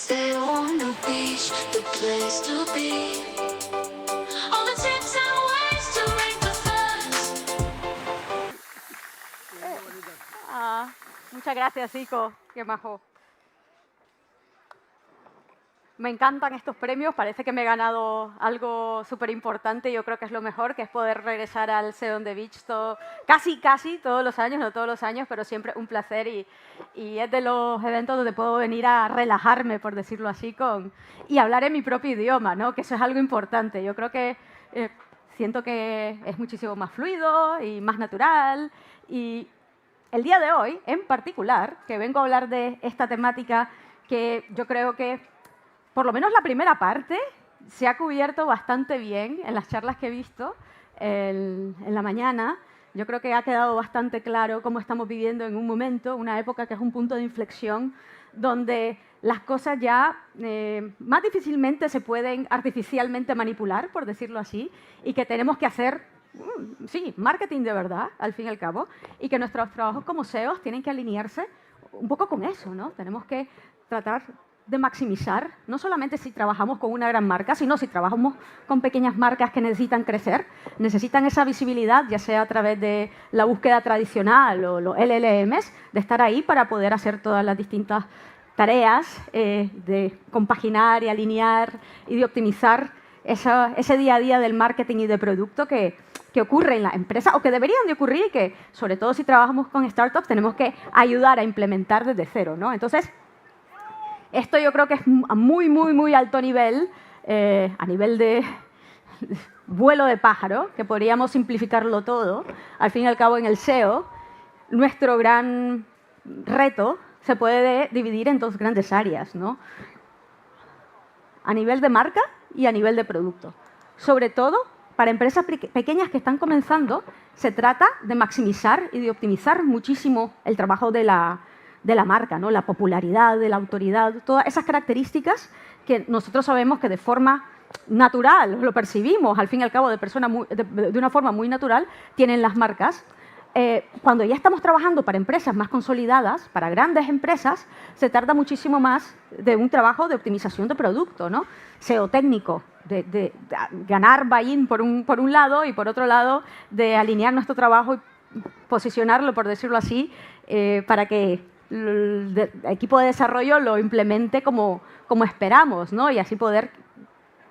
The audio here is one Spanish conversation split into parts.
Stay on the beach, the place to be. All the tips and ways to make the fuss. Muchas gracias, Ico. Qué majo. Me encantan estos premios. Parece que me he ganado algo súper importante. Yo creo que es lo mejor, que es poder regresar al Sea on the Beach casi todos los años, no todos los años, pero siempre un placer. Y es de los eventos donde puedo venir a relajarme, por decirlo así, y hablar en mi propio idioma, ¿no? Que eso es algo importante. Yo creo que siento que es muchísimo más fluido y más natural. Y el día de hoy, en particular, que vengo a hablar de esta temática que yo creo que, por lo menos la primera parte, se ha cubierto bastante bien en las charlas que he visto en la mañana. Yo creo que ha quedado bastante claro cómo estamos viviendo en un momento, una época que es un punto de inflexión, donde las cosas ya más difícilmente se pueden artificialmente manipular, por decirlo así, y que tenemos que hacer, sí, marketing de verdad, al fin y al cabo, y que nuestros trabajos como SEOs tienen que alinearse un poco con eso, ¿no? Tenemos que tratar de maximizar, no solamente si trabajamos con una gran marca, sino si trabajamos con pequeñas marcas que necesitan crecer, necesitan esa visibilidad, ya sea a través de la búsqueda tradicional o los LLMs, de estar ahí para poder hacer todas las distintas tareas de compaginar y alinear y de optimizar ese día a día del marketing y de producto que ocurre en la empresa o que deberían de ocurrir y que, sobre todo si trabajamos con startups, tenemos que ayudar a implementar desde cero, ¿no? Entonces, esto yo creo que es a muy alto nivel, a nivel de vuelo de pájaro, que podríamos simplificarlo todo. Al fin y al cabo, en el SEO, nuestro gran reto se puede dividir en dos grandes áreas, ¿no? A nivel de marca y a nivel de producto. Sobre todo, para empresas pequeñas que están comenzando, se trata de maximizar y de optimizar muchísimo el trabajo de la marca, ¿no? La popularidad, de la autoridad, todas esas características que nosotros sabemos que de forma natural, lo percibimos al fin y al cabo de una forma muy natural, tienen las marcas. Cuando ya estamos trabajando para empresas más consolidadas, para grandes empresas, se tarda muchísimo más de un trabajo de optimización de producto, ¿no? SEO técnico, de ganar buy-in por un lado y por otro lado de alinear nuestro trabajo y posicionarlo, por decirlo así, para que el equipo de desarrollo lo implemente como esperamos, ¿no? Y así poder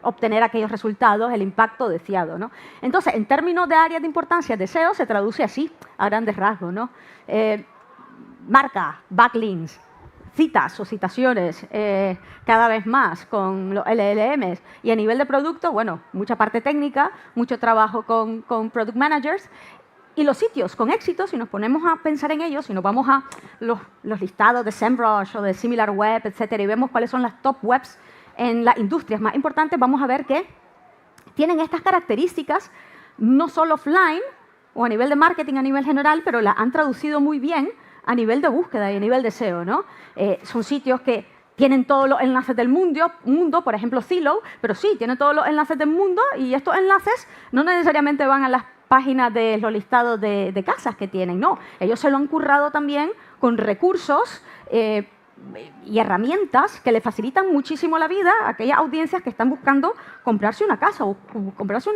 obtener aquellos resultados, el impacto deseado, ¿no? Entonces, en términos de áreas de importancia de SEO, se traduce así, a grandes rasgos, ¿no? Marca, backlinks, citas o citaciones cada vez más con los LLMs. Y a nivel de producto, bueno, mucha parte técnica, mucho trabajo con product managers. Y los sitios con éxito, si nos ponemos a pensar en ellos, si nos vamos a los listados de SEMrush o de SimilarWeb, etcétera, y vemos cuáles son las top webs en las industrias más importantes, vamos a ver que tienen estas características no solo offline o a nivel de marketing a nivel general, pero las han traducido muy bien a nivel de búsqueda y a nivel de SEO, ¿no? Son sitios que tienen todos los enlaces del mundo, por ejemplo, Zillow, pero sí, tienen todos los enlaces del mundo y estos enlaces no necesariamente van a las páginas de los listados de casas que tienen, no. Ellos se lo han currado también con recursos y herramientas que le facilitan muchísimo la vida a aquellas audiencias que están buscando comprarse una casa o comprarse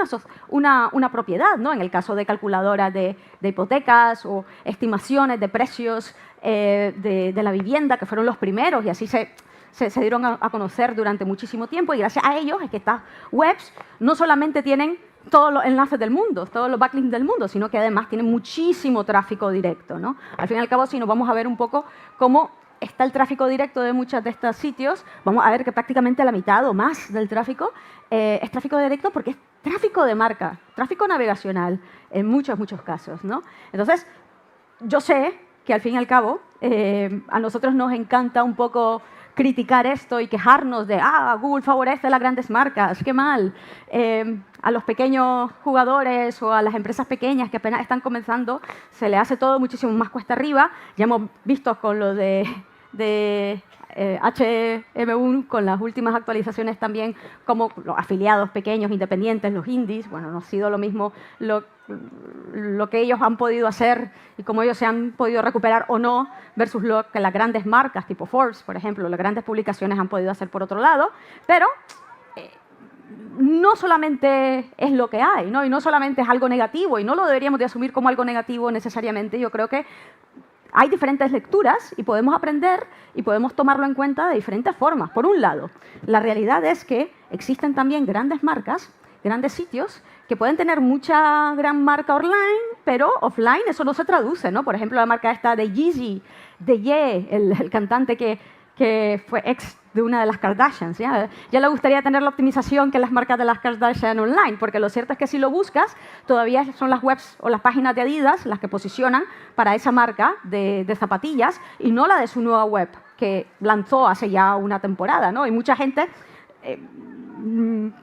una propiedad, ¿no? En el caso de calculadoras de hipotecas o estimaciones de precios de la vivienda, que fueron los primeros y así se dieron a conocer durante muchísimo tiempo, y gracias a ellos es que estas webs no solamente tienen todos los enlaces del mundo, todos los backlinks del mundo, sino que además tienen muchísimo tráfico directo, ¿no? Al fin y al cabo, si nos vamos a ver un poco cómo está el tráfico directo de muchos de estos sitios, vamos a ver que prácticamente la mitad o más del tráfico es tráfico directo, porque es tráfico de marca, tráfico navegacional en muchos casos, ¿no? Entonces, yo sé que al fin y al cabo a nosotros nos encanta un poco criticar esto y quejarnos de Google favorece a las grandes marcas, qué mal. A los pequeños jugadores o a las empresas pequeñas que apenas están comenzando se le hace todo muchísimo más cuesta arriba. Ya hemos visto con lo de HM1 con las últimas actualizaciones también, como los afiliados pequeños, independientes, los indies, bueno, no ha sido lo mismo lo que ellos han podido hacer y cómo ellos se han podido recuperar o no versus lo que las grandes marcas tipo Forbes, por ejemplo, las grandes publicaciones han podido hacer por otro lado, pero no solamente es lo que hay, ¿no? Y no solamente es algo negativo, y no lo deberíamos de asumir como algo negativo necesariamente. Yo creo que hay diferentes lecturas y podemos aprender y podemos tomarlo en cuenta de diferentes formas. Por un lado, la realidad es que existen también grandes marcas, grandes sitios, que pueden tener mucha gran marca online, pero offline eso no se traduce, ¿no? Por ejemplo, la marca esta de Yeezy, de Ye, el cantante que fue ex de una de las Kardashians. Ya le gustaría tener la optimización que las marcas de las Kardashian online, porque lo cierto es que si lo buscas, todavía son las webs o las páginas de Adidas las que posicionan para esa marca de zapatillas y no la de su nueva web, que lanzó hace ya una temporada, ¿no? Y mucha gente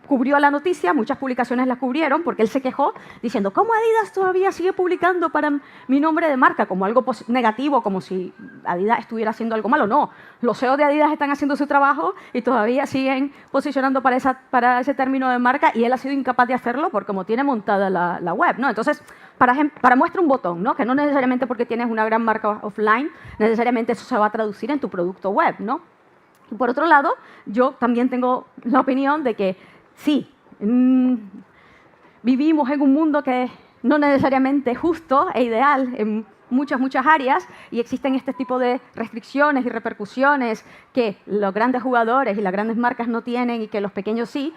cubrió la noticia, muchas publicaciones la cubrieron porque él se quejó diciendo ¿cómo Adidas todavía sigue publicando para mi nombre de marca? Como algo negativo, como si Adidas estuviera haciendo algo malo. No, los CEO de Adidas están haciendo su trabajo y todavía siguen posicionando para ese término de marca y él ha sido incapaz de hacerlo por cómo tiene montada la web, ¿no? Entonces, para muestra un botón, ¿no? Que no necesariamente porque tienes una gran marca offline, necesariamente eso se va a traducir en tu producto web, ¿no? Por otro lado, yo también tengo la opinión de que sí, vivimos en un mundo que no necesariamente es justo e ideal en muchas áreas y existen este tipo de restricciones y repercusiones que los grandes jugadores y las grandes marcas no tienen y que los pequeños sí,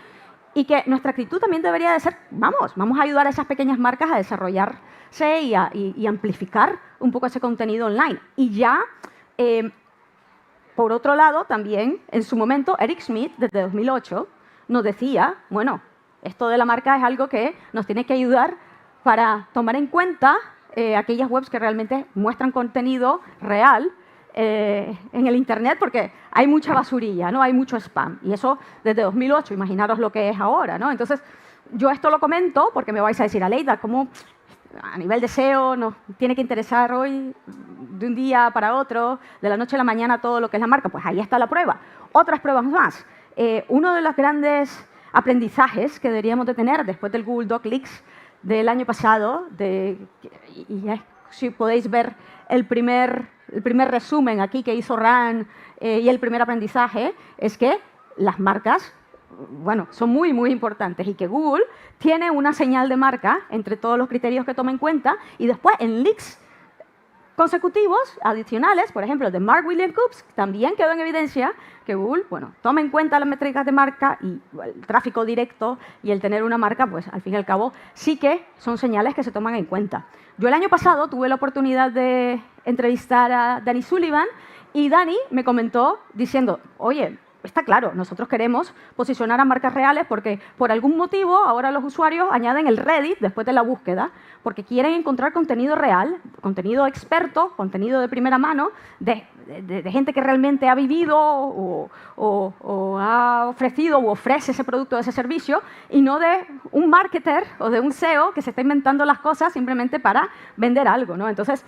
y que nuestra actitud también debería de ser, vamos a ayudar a esas pequeñas marcas a desarrollarse y amplificar un poco ese contenido online. Y ya... por otro lado, también, en su momento, Eric Schmidt, desde 2008, nos decía, bueno, esto de la marca es algo que nos tiene que ayudar para tomar en cuenta aquellas webs que realmente muestran contenido real en el Internet, porque hay mucha basurilla, ¿no? Hay mucho spam. Y eso desde 2008, imaginaros lo que es ahora, ¿no? Entonces, yo esto lo comento porque me vais a decir, Aleida, ¿cómo a nivel de SEO nos tiene que interesar hoy, de un día para otro, de la noche a la mañana, todo lo que es la marca? Pues ahí está la prueba. Otras pruebas más. Uno de los grandes aprendizajes que deberíamos de tener después del Google Doc Leaks del año pasado, si podéis ver el primer resumen aquí que hizo Ran y el primer aprendizaje, es que las marcas, bueno, son muy importantes y que Google tiene una señal de marca entre todos los criterios que toma en cuenta y después en leaks consecutivos, adicionales, por ejemplo, de Mark William Coops, también quedó en evidencia que Google, bueno, toma en cuenta las métricas de marca y el tráfico directo y el tener una marca, pues al fin y al cabo sí que son señales que se toman en cuenta. Yo el año pasado tuve la oportunidad de entrevistar a Danny Sullivan y Danny me comentó diciendo, oye, está claro, nosotros queremos posicionar a marcas reales porque por algún motivo ahora los usuarios añaden el Reddit después de la búsqueda porque quieren encontrar contenido real, contenido experto, contenido de primera mano de gente que realmente ha vivido o ha ofrecido o ofrece ese producto o ese servicio y no de un marketer o de un SEO que se está inventando las cosas simplemente para vender algo, ¿no? Entonces,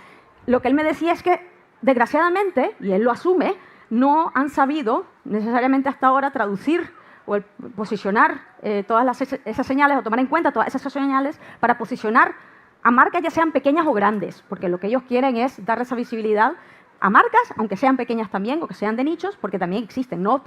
lo que él me decía es que, desgraciadamente, y él lo asume, no han sabido necesariamente hasta ahora traducir o posicionar todas esas señales o tomar en cuenta todas esas señales para posicionar a marcas ya sean pequeñas o grandes, porque lo que ellos quieren es dar esa visibilidad a marcas, aunque sean pequeñas también o que sean de nichos, porque también existen. No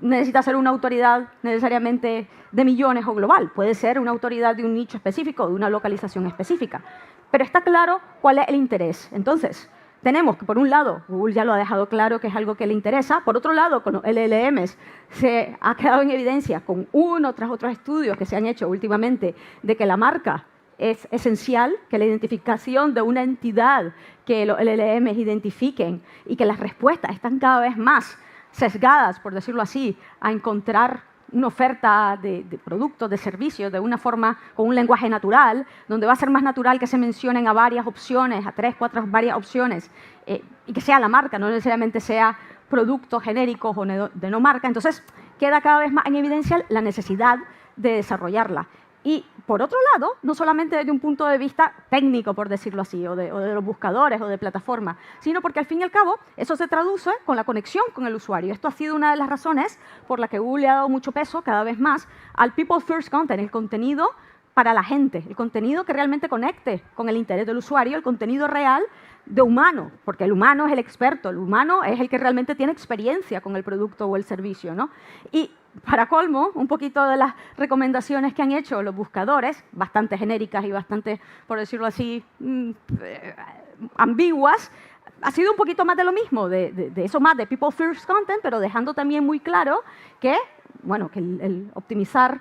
necesita ser una autoridad necesariamente de millones o global, puede ser una autoridad de un nicho específico, de una localización específica. Pero está claro cuál es el interés. Entonces, tenemos que, por un lado, Google ya lo ha dejado claro que es algo que le interesa. Por otro lado, con los LLMs se ha quedado en evidencia con uno tras otros estudios que se han hecho últimamente de que la marca es esencial, que la identificación de una entidad que los LLMs identifiquen y que las respuestas están cada vez más sesgadas, por decirlo así, a encontrar una oferta de productos, de servicios, de una forma, con un lenguaje natural, donde va a ser más natural que se mencionen a varias opciones, a 3, 4, varias opciones, y que sea la marca, no necesariamente sea productos genéricos o de no marca. Entonces, queda cada vez más en evidencia la necesidad de desarrollarla. Y, por otro lado, no solamente desde un punto de vista técnico, por decirlo así, o de los buscadores o de plataforma, sino porque, al fin y al cabo, eso se traduce con la conexión con el usuario. Esto ha sido una de las razones por la que Google le ha dado mucho peso, cada vez más, al People First Content, el contenido para la gente, el contenido que realmente conecte con el interés del usuario, el contenido real de humano, porque el humano es el experto, el humano es el que realmente tiene experiencia con el producto o el servicio, ¿no? Y para colmo, un poquito de las recomendaciones que han hecho los buscadores, bastante genéricas y bastante, por decirlo así, ambiguas, ha sido un poquito más de lo mismo, de eso más de People First Content, pero dejando también muy claro que, bueno, que el optimizar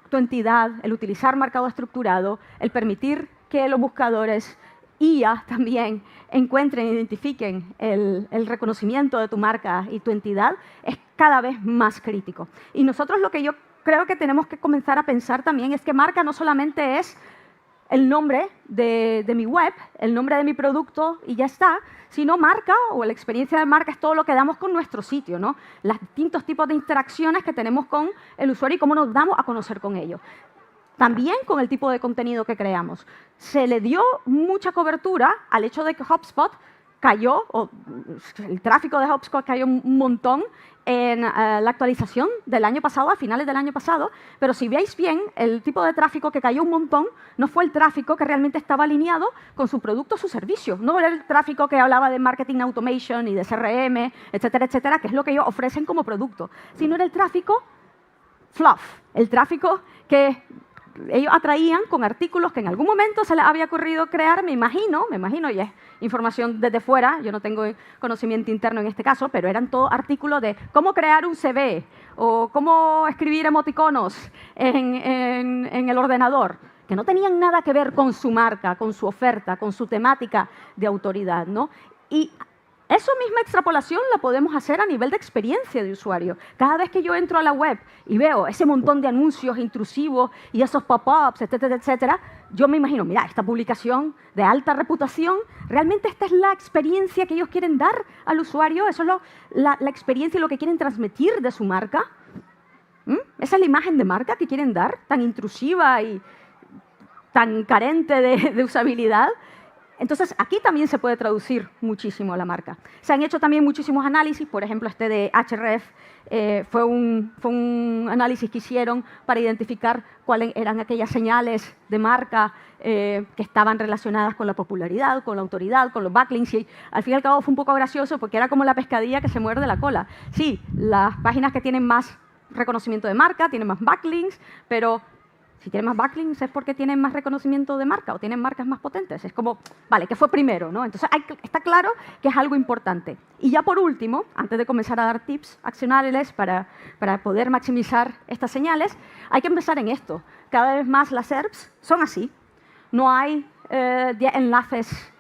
tu entidad, el utilizar marcado estructurado, el permitir que los buscadores IA también encuentren e identifiquen el reconocimiento de tu marca y tu entidad es cada vez más crítico. Y nosotros lo que yo creo que tenemos que comenzar a pensar también es que marca no solamente es el nombre de mi web, el nombre de mi producto y ya está, sino marca o la experiencia de marca es todo lo que damos con nuestro sitio, ¿no? Los distintos tipos de interacciones que tenemos con el usuario y cómo nos damos a conocer con ellos. También con el tipo de contenido que creamos. Se le dio mucha cobertura al hecho de que HubSpot cayó, o el tráfico de HubSpot cayó un montón en la actualización del año pasado, a finales del año pasado, pero si veis bien, el tipo de tráfico que cayó un montón no fue el tráfico que realmente estaba alineado con su producto o su servicio. No era el tráfico que hablaba de marketing automation y de CRM, etcétera, etcétera, que es lo que ellos ofrecen como producto, sino era el tráfico fluff, el tráfico que ellos atraían con artículos que en algún momento se les había ocurrido crear, me imagino, y es información desde fuera, yo no tengo conocimiento interno en este caso, pero eran todos artículos de cómo crear un CV o cómo escribir emoticonos en el ordenador, que no tenían nada que ver con su marca, con su oferta, con su temática de autoridad, ¿no? Y esa misma extrapolación la podemos hacer a nivel de experiencia de usuario. Cada vez que yo entro a la web y veo ese montón de anuncios intrusivos y esos pop-ups, etcétera, etcétera, yo me imagino, mira, esta publicación de alta reputación, realmente esta es la experiencia que ellos quieren dar al usuario, eso es la experiencia y lo que quieren transmitir de su marca. Esa es la imagen de marca que quieren dar, tan intrusiva y tan carente de usabilidad. Entonces, aquí también se puede traducir muchísimo la marca. Se han hecho también muchísimos análisis, por ejemplo, este de Href fue un análisis que hicieron para identificar cuáles eran aquellas señales de marca que estaban relacionadas con la popularidad, con la autoridad, con los backlinks. Y al fin y al cabo fue un poco gracioso porque era como la pescadilla que se muerde la cola. Sí, las páginas que tienen más reconocimiento de marca tienen más backlinks, pero si tienen más backlinks es porque tienen más reconocimiento de marca o tienen marcas más potentes. Es como, vale, ¿qué fue primero, no? Entonces, está claro que es algo importante. Y ya por último, antes de comenzar a dar tips accionables para poder maximizar estas señales, hay que empezar en esto. Cada vez más las SERPs son así. No hay 10 enlaces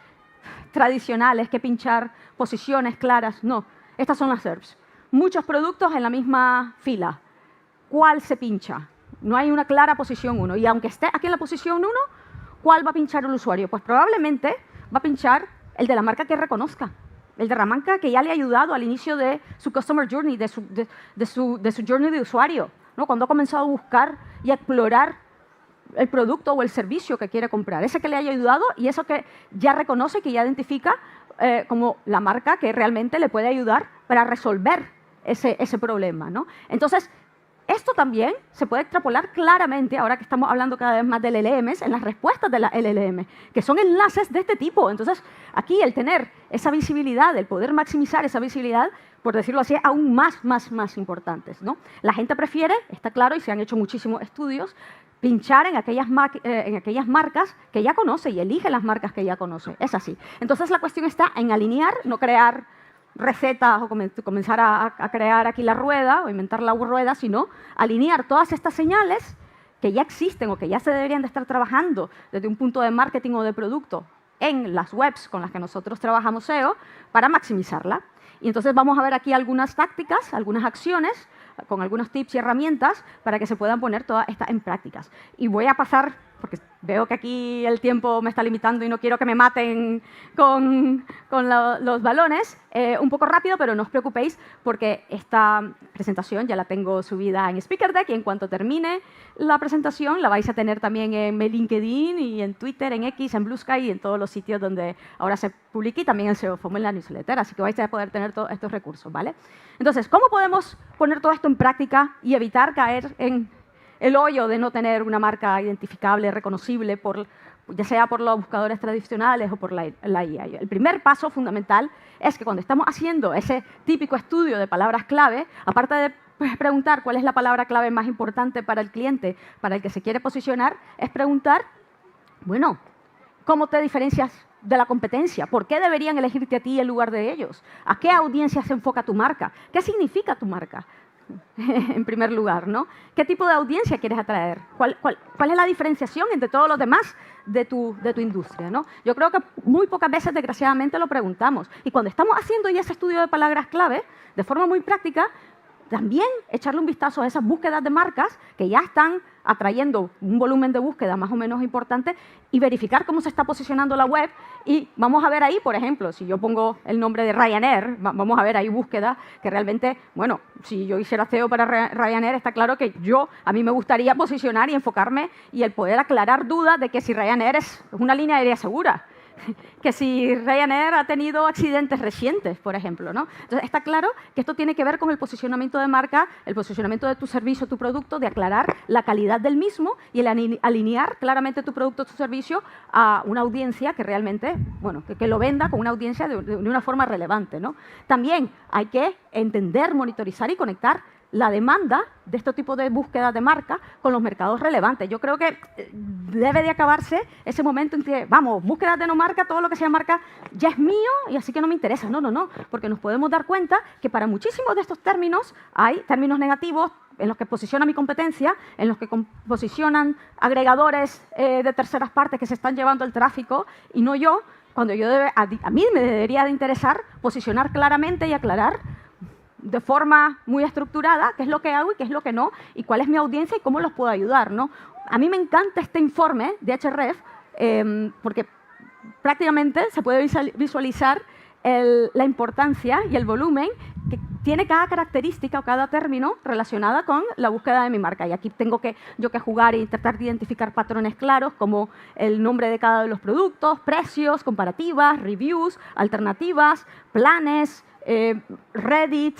tradicionales que pinchar, posiciones claras, no. Estas son las SERPs. Muchos productos en la misma fila. ¿Cuál se pincha? No hay una clara posición 1. Y aunque esté aquí en la posición 1, ¿cuál va a pinchar el usuario? Pues probablemente va a pinchar el de la marca que reconozca. El de la marca que ya le ha ayudado al inicio de su customer journey, de su journey de usuario, ¿no? Cuando ha comenzado a buscar y a explorar el producto o el servicio que quiere comprar. Ese que le haya ayudado y eso que ya reconoce, que ya identifica como la marca que realmente le puede ayudar para resolver ese problema, ¿no? Entonces, esto también se puede extrapolar claramente, ahora que estamos hablando cada vez más del LLMs, en las respuestas de la LLM, que son enlaces de este tipo. Entonces, aquí el tener esa visibilidad, el poder maximizar esa visibilidad, por decirlo así, es aún más importantes, ¿no? La gente prefiere, está claro, y se han hecho muchísimos estudios, pinchar en aquellas marcas que ya conoce y elige las marcas que ya conoce. Es así. Entonces, la cuestión está en alinear, no crear recetas o comenzar a crear aquí la rueda o inventar la rueda, sino alinear todas estas señales que ya existen o que ya se deberían de estar trabajando desde un punto de marketing o de producto en las webs con las que nosotros trabajamos SEO para maximizarla. Y entonces vamos a ver aquí algunas tácticas, algunas acciones, con algunos tips y herramientas para que se puedan poner todas estas en prácticas. Y voy a pasar, porque veo que aquí el tiempo me está limitando y no quiero que me maten con los balones. Un poco rápido, pero no os preocupéis porque esta presentación ya la tengo subida en Speaker Deck y en cuanto termine la presentación la vais a tener también en mi LinkedIn y en Twitter, en X, en Blue Sky y en todos los sitios donde ahora se publique y también en SEO FOMO en la newsletter. Así que vais a poder tener todos estos recursos, ¿vale? Entonces, ¿cómo podemos poner todo esto en práctica y evitar caer en el hoyo de no tener una marca identificable, reconocible, ya sea por los buscadores tradicionales o por la IA? El primer paso fundamental es que cuando estamos haciendo ese típico estudio de palabras clave, aparte de preguntar cuál es la palabra clave más importante para el cliente, para el que se quiere posicionar, es preguntar, bueno, ¿cómo te diferencias de la competencia? ¿Por qué deberían elegirte a ti en lugar de ellos? ¿A qué audiencia se enfoca tu marca? ¿Qué significa tu marca? En primer lugar, ¿no? ¿Qué tipo de audiencia quieres atraer? ¿Cuál es la diferenciación entre todos los demás de tu industria, ¿no? Yo creo que muy pocas veces, desgraciadamente, lo preguntamos. Y cuando estamos haciendo ya ese estudio de palabras clave, de forma muy práctica, también echarle un vistazo a esas búsquedas de marcas que ya están atrayendo un volumen de búsqueda más o menos importante y verificar cómo se está posicionando la web. Y vamos a ver ahí, por ejemplo, si yo pongo el nombre de Ryanair, vamos a ver ahí búsquedas que realmente, bueno, si yo hiciera SEO para Ryanair, está claro que a mí me gustaría posicionar y enfocarme y el poder aclarar dudas de que si Ryanair es una línea aérea segura, que si Ryanair ha tenido accidentes recientes, por ejemplo, ¿no? Entonces, está claro que esto tiene que ver con el posicionamiento de marca, el posicionamiento de tu servicio, tu producto, de aclarar la calidad del mismo y el alinear claramente tu producto, tu servicio a una audiencia que realmente, bueno, que lo venda con una audiencia de una forma relevante, ¿no? También hay que entender, monitorizar y conectar la demanda de este tipo de búsquedas de marca con los mercados relevantes. Yo creo que debe de acabarse ese momento en que, vamos, búsquedas de no marca, todo lo que sea marca ya es mío y así que no me interesa. No, no, no, porque nos podemos dar cuenta que para muchísimos de estos términos hay términos negativos en los que posiciona mi competencia, en los que posicionan agregadores de terceras partes que se están llevando el tráfico y no yo, cuando a mí me debería de interesar posicionar claramente y aclarar de forma muy estructurada qué es lo que hago y qué es lo que no, y cuál es mi audiencia y cómo los puedo ayudar, ¿no? A mí me encanta este informe de Ahrefs porque prácticamente se puede visualizar la importancia y el volumen que tiene cada característica o cada término relacionada con la búsqueda de mi marca. Y aquí tengo yo que jugar e intentar identificar patrones claros como el nombre de cada uno de los productos, precios, comparativas, reviews, alternativas, planes, Reddit,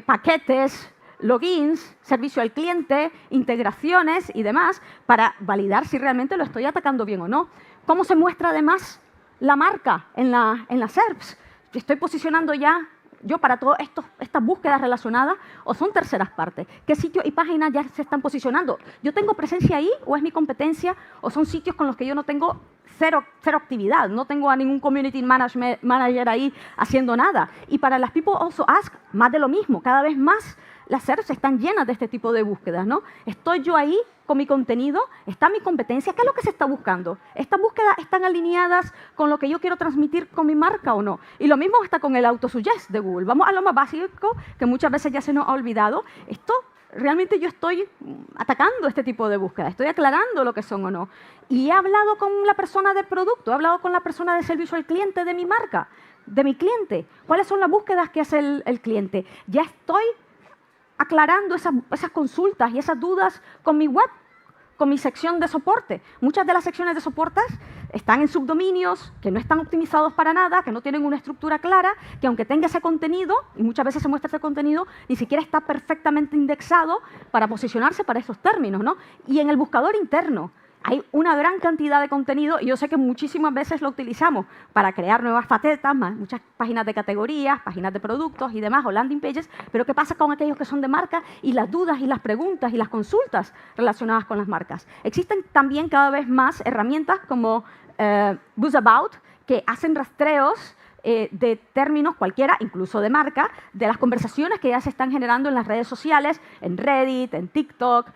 paquetes, logins, servicio al cliente, integraciones y demás, para validar si realmente lo estoy atacando bien o no. ¿Cómo se muestra además la marca en las SERPs? ¿Estoy posicionando ya yo para todas estas búsquedas relacionadas o son terceras partes? ¿Qué sitios y páginas ya se están posicionando? ¿Yo tengo presencia ahí o es mi competencia o son sitios con los que yo no tengo cero actividad? No tengo a ningún community manager ahí haciendo nada. Y para las People Also Ask, más de lo mismo. Cada vez más las SERPs están llenas de este tipo de búsquedas, ¿no? ¿Estoy yo ahí con mi contenido? ¿Está mi competencia? ¿Qué es lo que se está buscando? ¿Estas búsquedas están alineadas con lo que yo quiero transmitir con mi marca o no? Y lo mismo está con el autosuggest de Google. Vamos a lo más básico, que muchas veces ya se nos ha olvidado. Esto realmente yo estoy atacando este tipo de búsqueda, estoy aclarando lo que son o no. Y he hablado con la persona de producto, he hablado con la persona de servicio al cliente de mi marca, de mi cliente. ¿Cuáles son las búsquedas que hace el cliente? Ya estoy aclarando esas consultas y esas dudas con mi web, con mi sección de soporte. Muchas de las secciones de soporte están en subdominios que no están optimizados para nada, que no tienen una estructura clara, que aunque tenga ese contenido, y muchas veces se muestra ese contenido, ni siquiera está perfectamente indexado para posicionarse para esos términos, ¿no? Y en el buscador interno hay una gran cantidad de contenido y yo sé que muchísimas veces lo utilizamos para crear nuevas facetas, muchas páginas de categorías, páginas de productos y demás, o landing pages, pero ¿qué pasa con aquellos que son de marca y las dudas y las preguntas y las consultas relacionadas con las marcas? Existen también cada vez más herramientas como BuzzAbout que hacen rastreos de términos cualquiera, incluso de marca, de las conversaciones que ya se están generando en las redes sociales, en Reddit, en TikTok,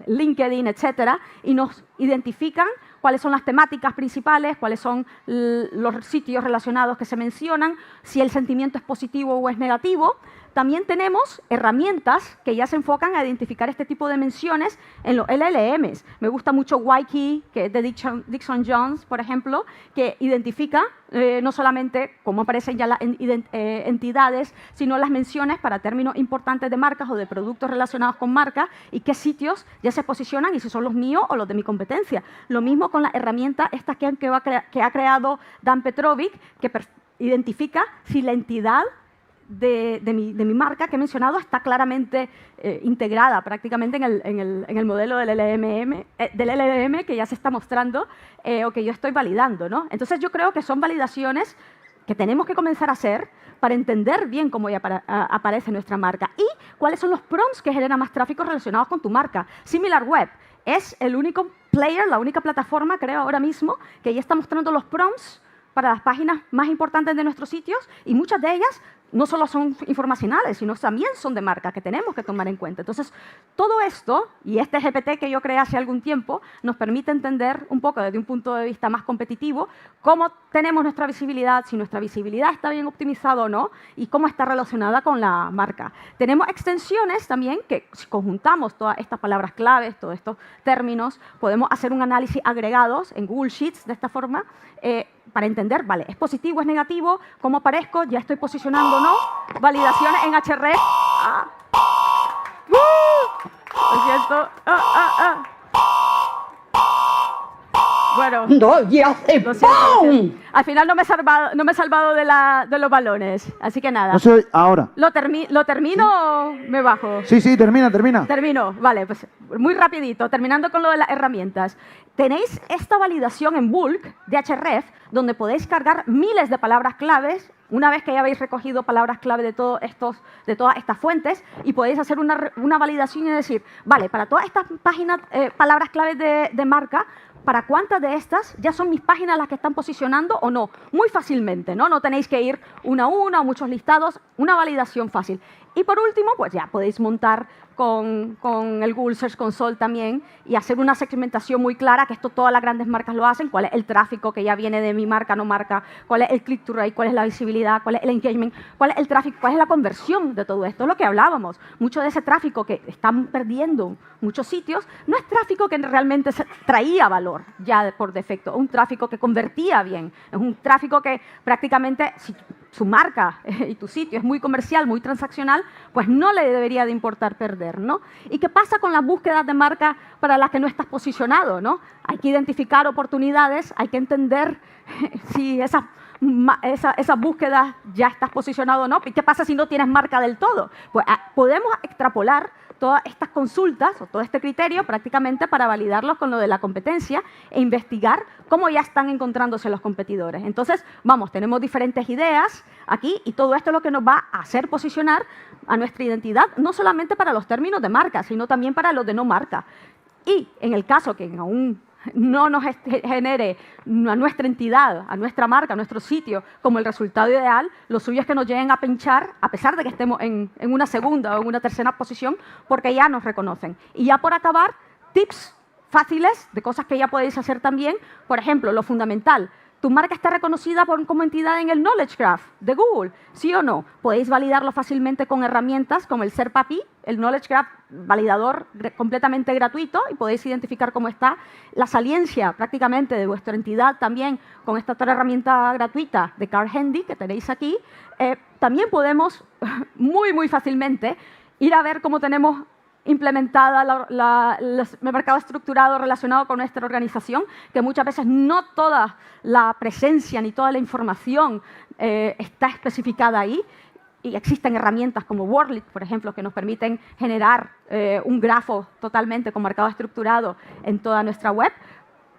LinkedIn, etcétera, y nos identifican cuáles son las temáticas principales, cuáles son los sitios relacionados que se mencionan, si el sentimiento es positivo o es negativo, también tenemos herramientas que ya se enfocan a identificar este tipo de menciones en los LLMs. Me gusta mucho Wiki, que es de Dixon Jones, por ejemplo, que identifica no solamente cómo aparecen ya las entidades, sino las menciones para términos importantes de marcas o de productos relacionados con marcas y qué sitios ya se posicionan y si son los míos o los de mi competencia. Lo mismo con la herramienta esta que ha creado Dan Petrovic, que identifica si la entidad de mi marca que he mencionado está claramente integrada prácticamente en el modelo del LLM que ya se está mostrando o que yo estoy validando, ¿no? Entonces yo creo que son validaciones que tenemos que comenzar a hacer para entender bien cómo ya aparece nuestra marca y cuáles son los prompts que generan más tráfico relacionados con tu marca. SimilarWeb es el único player, la única plataforma, creo, ahora mismo, que ya está mostrando los prompts para las páginas más importantes de nuestros sitios y muchas de ellas no solo son informacionales, sino también son de marca que tenemos que tomar en cuenta. Entonces, todo esto, y este GPT que yo creé hace algún tiempo, nos permite entender un poco desde un punto de vista más competitivo cómo tenemos nuestra visibilidad, si nuestra visibilidad está bien optimizada o no, y cómo está relacionada con la marca. Tenemos extensiones también que, si conjuntamos todas estas palabras claves, todos estos términos, podemos hacer un análisis agregados en Google Sheets de esta forma, para entender, vale, ¿es positivo, es negativo? ¿Cómo aparezco? ¿Ya estoy posicionando o no? Validaciones en Href. Lo siento. Bueno, No, y hace lo siento, lo ¡pum! siento. Al final no me he salvado de los balones, así que nada. No se oye ahora. ¿Lo termino o me bajo? Sí, termina. Termino, vale, pues muy rapidito, terminando con lo de las herramientas. Tenéis esta validación en bulk de Href, donde podéis cargar miles de palabras claves, una vez que ya habéis recogido palabras clave de todas estas fuentes, y podéis hacer una validación y decir, vale, para todas estas páginas, palabras claves de marca, ¿para cuántas de estas ya son mis páginas las que están posicionando o no? Muy fácilmente, ¿no? No tenéis que ir una a una o muchos listados, una validación fácil. Y por último, pues ya podéis montar con el Google Search Console también y hacer una segmentación muy clara, que esto todas las grandes marcas lo hacen, cuál es el tráfico que ya viene de mi marca, no marca, cuál es el click-through rate, cuál es la visibilidad, cuál es el engagement, cuál es el tráfico, cuál es la conversión de todo esto, es lo que hablábamos. Mucho de ese tráfico que están perdiendo muchos sitios no es tráfico que realmente traía valor ya por defecto, un tráfico que convertía bien, es un tráfico que prácticamente, si su marca y tu sitio es muy comercial, muy transaccional, pues no le debería de importar perder, ¿no? ¿Y qué pasa con las búsquedas de marca para las que no estás posicionado, ¿no? Hay que identificar oportunidades, hay que entender si esas búsquedas ya estás posicionado o no. ¿Y qué pasa si no tienes marca del todo? Pues podemos extrapolar todas estas consultas o todo este criterio prácticamente para validarlos con lo de la competencia e investigar cómo ya están encontrándose los competidores. Entonces, vamos, tenemos diferentes ideas aquí y todo esto es lo que nos va a hacer posicionar a nuestra identidad, no solamente para los términos de marca, sino también para los de no marca. Y en el caso que aún no nos genere a nuestra entidad, a nuestra marca, a nuestro sitio como el resultado ideal, lo suyo es que nos lleguen a pinchar, a pesar de que estemos en una segunda o en una tercera posición, porque ya nos reconocen. Y ya por acabar, tips fáciles de cosas que ya podéis hacer también. Por ejemplo, lo fundamental. ¿Tu marca está reconocida como entidad en el Knowledge Graph de Google? ¿Sí o no? Podéis validarlo fácilmente con herramientas como el SERP API, el Knowledge Graph validador completamente gratuito, y podéis identificar cómo está la saliencia prácticamente de vuestra entidad también con esta otra herramienta gratuita de Card Handy que tenéis aquí. También podemos muy fácilmente ir a ver cómo tenemos implementada el mercado estructurado relacionado con nuestra organización, que muchas veces no toda la presencia ni toda la información está especificada ahí. Y existen herramientas como Wordlit, por ejemplo, que nos permiten generar un grafo totalmente con marcado estructurado en toda nuestra web.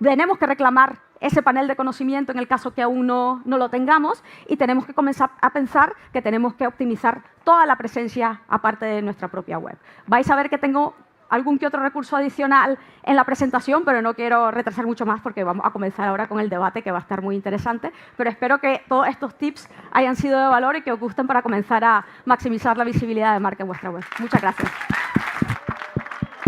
Tenemos que reclamar ese panel de conocimiento en el caso que aún no lo tengamos, y tenemos que comenzar a pensar que tenemos que optimizar toda la presencia aparte de nuestra propia web. Vais a ver que tengo algún que otro recurso adicional en la presentación, pero no quiero retrasar mucho más porque vamos a comenzar ahora con el debate, que va a estar muy interesante. Pero espero que todos estos tips hayan sido de valor y que os gusten para comenzar a maximizar la visibilidad de marca en vuestra web. Muchas gracias.